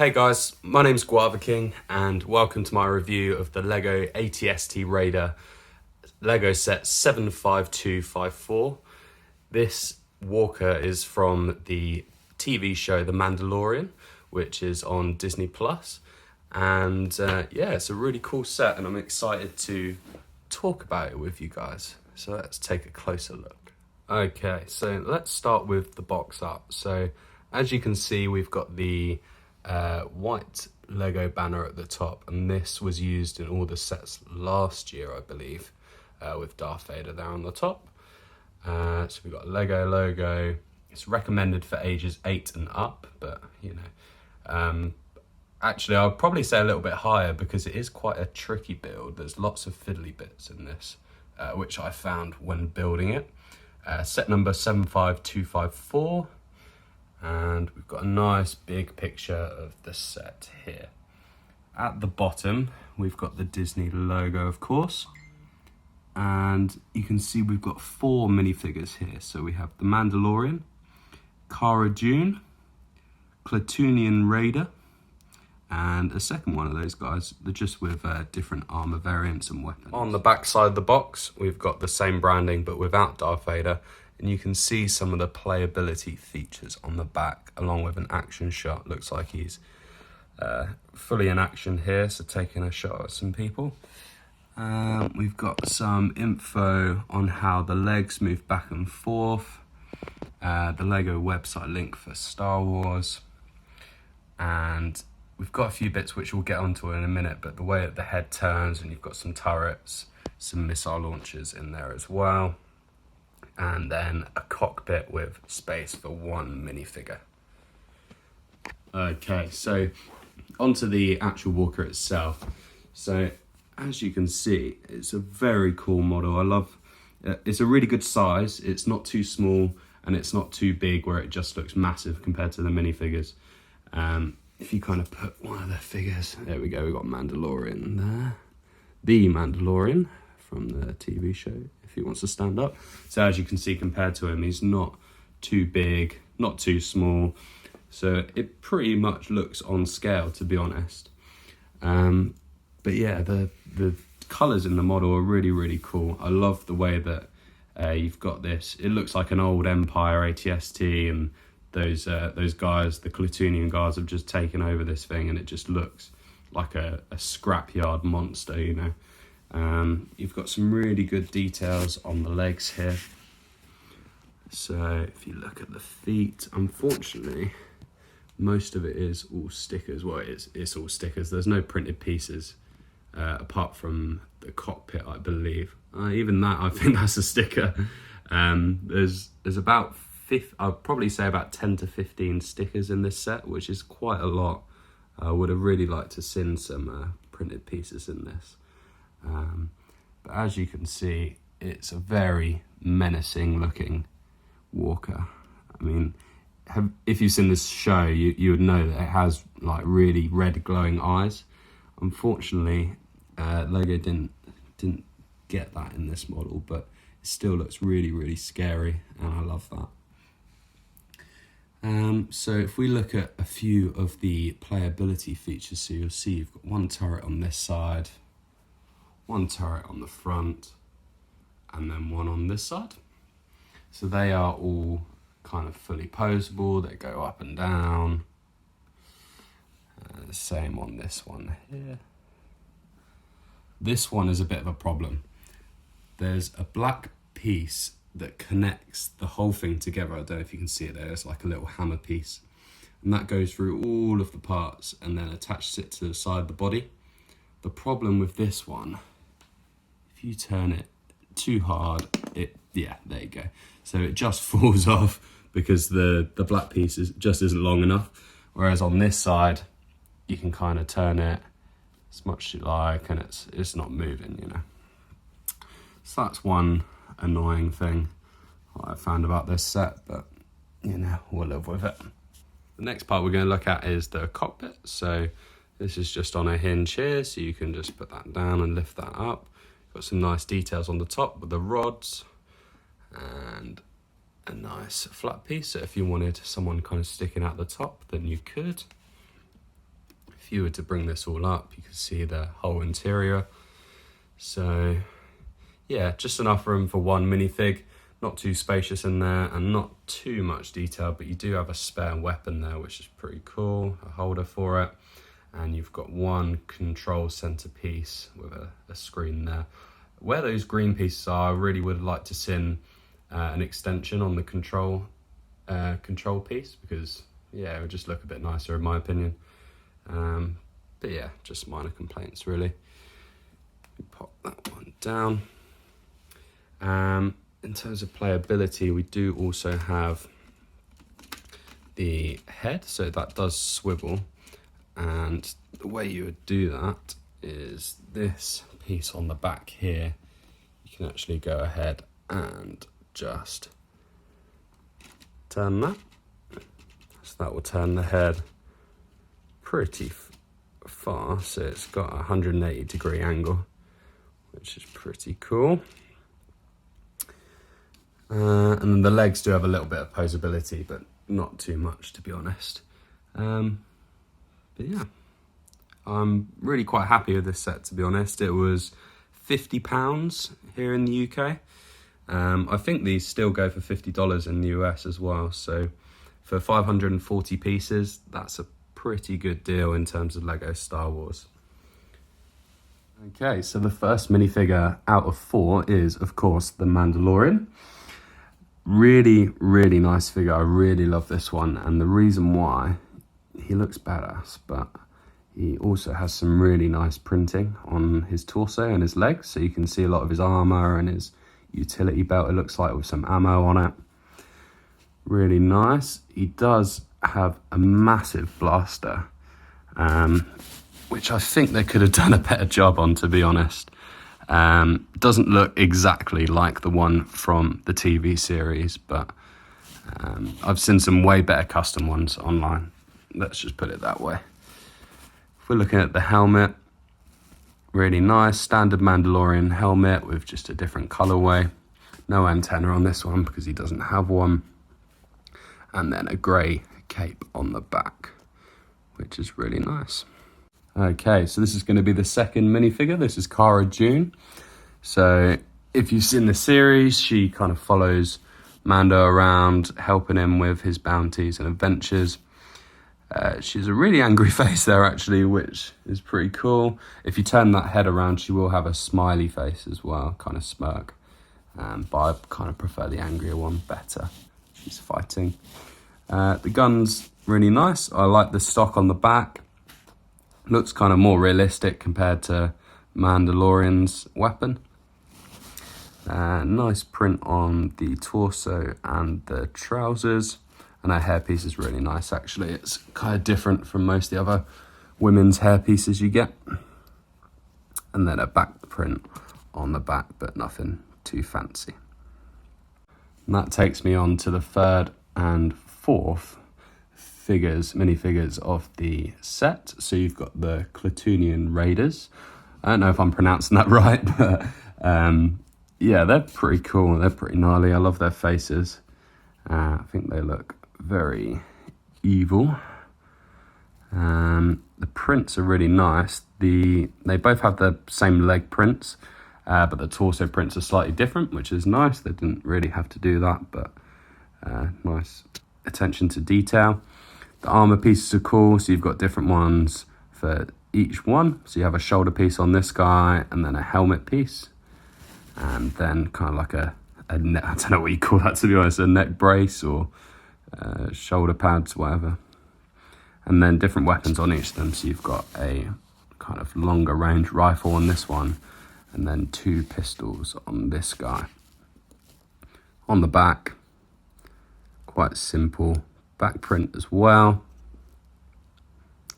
Hey guys, my name's Guava King and welcome to my review of the LEGO ATST Raider LEGO set 75254. This walker is from the TV show The Mandolorian, which is on Disney Plus. And yeah, it's a really cool set and I'm excited to talk about it with you guys. So let's take a closer look. Okay, so let's start with the box art. So as you can see, we've got the white Lego banner at the top, and this was used in all the sets last year, I believe, with Darth Vader there on the top. So we've got a Lego logo. It's recommended for ages 8 and up, but you know, actually I'll probably say a little bit higher because it is quite a tricky build. There's lots of fiddly bits in this, which I found when building it. Set number 75254. And we've got a nice big picture of the set here. At the bottom, we've got the Disney logo, of course. And you can see we've got 4 minifigures here. So we have the Mandalorian, Cara Dune, Klatooinian Raider, and a second one of those guys. They're just with different armor variants and weapons. On the back side of the box, we've got the same branding, but without Darth Vader. And you can see some of the playability features on the back, along with an action shot. Looks like he's fully in action here, so taking a shot at some people. We've got some info on how the legs move back and forth, the Lego website link for Star Wars, and we've got a few bits which we'll get onto in a minute, but the way that the head turns, and you've got some turrets, some missile launchers in there as well. And then a cockpit with space for 1 minifigure. Okay, so onto the actual walker itself. So as you can see, it's a very cool model. I love it's a really good size. It's not too small and it's not too big where it just looks massive compared to the minifigures. If you kind of put one of the figures, there we go, we've got Mandalorian there. The Mandalorian from the TV show, if he wants to stand up. So as you can see, compared to him, he's not too big, not too small. So it pretty much looks on scale, to be honest. But yeah, the colours in the model are really, really cool. I love the way that you've got this. It looks like an old Empire ATST, and those guys, the Klatooinian guys, have just taken over this thing, and it just looks like a scrapyard monster, you know. You've got some really good details on the legs here. So if you look at the feet, unfortunately, most of it is all stickers. Well, it's all stickers. There's no printed pieces apart from the cockpit, I believe. Even that, I think that's a sticker. There's about I'll probably say about 10 to 15 stickers in this set, which is quite a lot. I would have really liked to seen some printed pieces in this. But as you can see, it's a very menacing looking walker. I mean, if you've seen this show, you would know that it has like really red glowing eyes. Unfortunately, Lego didn't get that in this model, but it still looks really, really scary, and I love that. So if we look at a few of the playability features, so you'll see you've got one turret on this side, one turret on the front, and then one on this side. So they are all kind of fully posable. They go up and down. Same on this one here. This one is a bit of a problem. There's a black piece that connects the whole thing together. I don't know if you can see it there. It's like a little hammer piece. And that goes through all of the parts and then attaches it to the side of the body. The problem with this one, if you turn it too hard, yeah, there you go. So it just falls off because the black piece just isn't long enough. Whereas on this side, you can kind of turn it as much as you like and it's not moving, you know. So that's one annoying thing I found about this set, but you know, we'll live with it. The next part we're going to look at is the cockpit. So this is just on a hinge here, so you can just put that down and lift that up. Got some nice details on the top with the rods and a nice flat piece. So if you wanted someone kind of sticking out the top, then you could. if you were to bring this all up, you could see the whole interior. So yeah, just enough room for one minifig, not too spacious in there and not too much detail, but you do have a spare weapon there, which is pretty cool, a holder for it. And you've got one control centerpiece with a screen there. Where those green pieces are, I really would like to see an extension on the control piece, because yeah, it would just look a bit nicer in my opinion. But yeah, just minor complaints really. Pop that one down. In terms of playability, we do also have the head, so that does swivel. And the way you would do that is this piece on the back here. You can actually go ahead and just turn that. So that will turn the head pretty far. So it's got a 180-degree angle, which is pretty cool. And then the legs do have a little bit of posability, but not too much, to be honest. But yeah, I'm really quite happy with this set, to be honest. It was £50 here in the UK. I think these still go for $50 in the US as well. So for 540 pieces, that's a pretty good deal in terms of Lego Star Wars. Okay, so the first minifigure out of 4 is, of course, the Mandolorian. Really, really nice figure. I really love this one. And the reason why, he looks badass, but he also has some really nice printing on his torso and his legs. So you can see a lot of his armor and his utility belt, it looks like, with some ammo on it. Really nice. He does have a massive blaster, which I think they could have done a better job on, to be honest. Doesn't look exactly like the one from the TV series, but I've seen some way better custom ones online. Let's just put it that way. If we're looking at the helmet, really nice, standard Mandalorian helmet with just a different colorway. No antenna on this one because he doesn't have one. And then a grey cape on the back, which is really nice. Okay, so this is going to be the second minifigure. This is Cara Dune. So if you've seen the series, she kind of follows Mando around, helping him with his bounties and adventures. She's a really angry face there, actually, which is pretty cool. If you turn that head around, she will have a smiley face as well, kind of smirk. But I kind of prefer the angrier one better. She's fighting. The gun's really nice. I like the stock on the back. Looks kind of more realistic compared to Mandalorian's weapon. Nice print on the torso and the trousers. And her hairpiece is really nice, actually. It's kind of different from most of the other women's hairpieces you get. And then a back print on the back, but nothing too fancy. And that takes me on to the third and fourth minifigures of the set. So you've got the Klatooinian Raiders. I don't know if I'm pronouncing that right, but yeah, they're pretty cool. They're pretty gnarly. I love their faces. I think they look very evil. The prints are really nice. They both have the same leg prints, but the torso prints are slightly different, which is nice. They didn't really have to do that, but nice attention to detail. The armor pieces are cool, so you've got different ones for each one. So you have a shoulder piece on this guy, and then a helmet piece, and then kind of like a neck, I don't know what you call that, to be honest, a neck brace or shoulder pads, whatever. And then different weapons on each of them. So you've got a kind of longer range rifle on this one, and then 2 pistols on this guy. On the back, quite simple back print as well.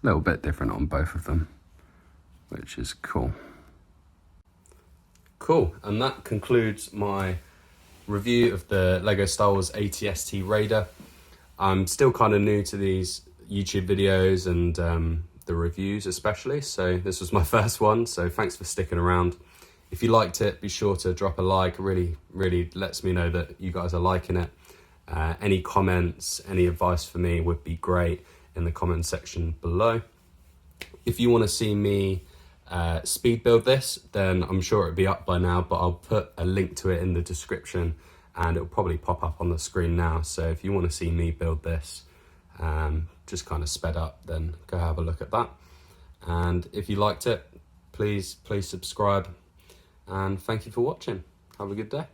A little bit different on both of them, which is cool. Cool, and that concludes my review of the Lego Star Wars AT-ST Raider. I'm still kind of new to these YouTube videos and the reviews especially, so this was my first one, so thanks for sticking around. If you liked it, be sure to drop a like. It really lets me know that you guys are liking it. Any comments, any advice for me would be great in the comment section below. If you want to see me speed build this, then I'm sure it'll be up by now, but I'll put a link to it in the description and it'll probably pop up on the screen now. So if you want to see me build this, just kind of sped up, then go have a look at that. And if you liked it, please subscribe, and thank you for watching. Have a good day.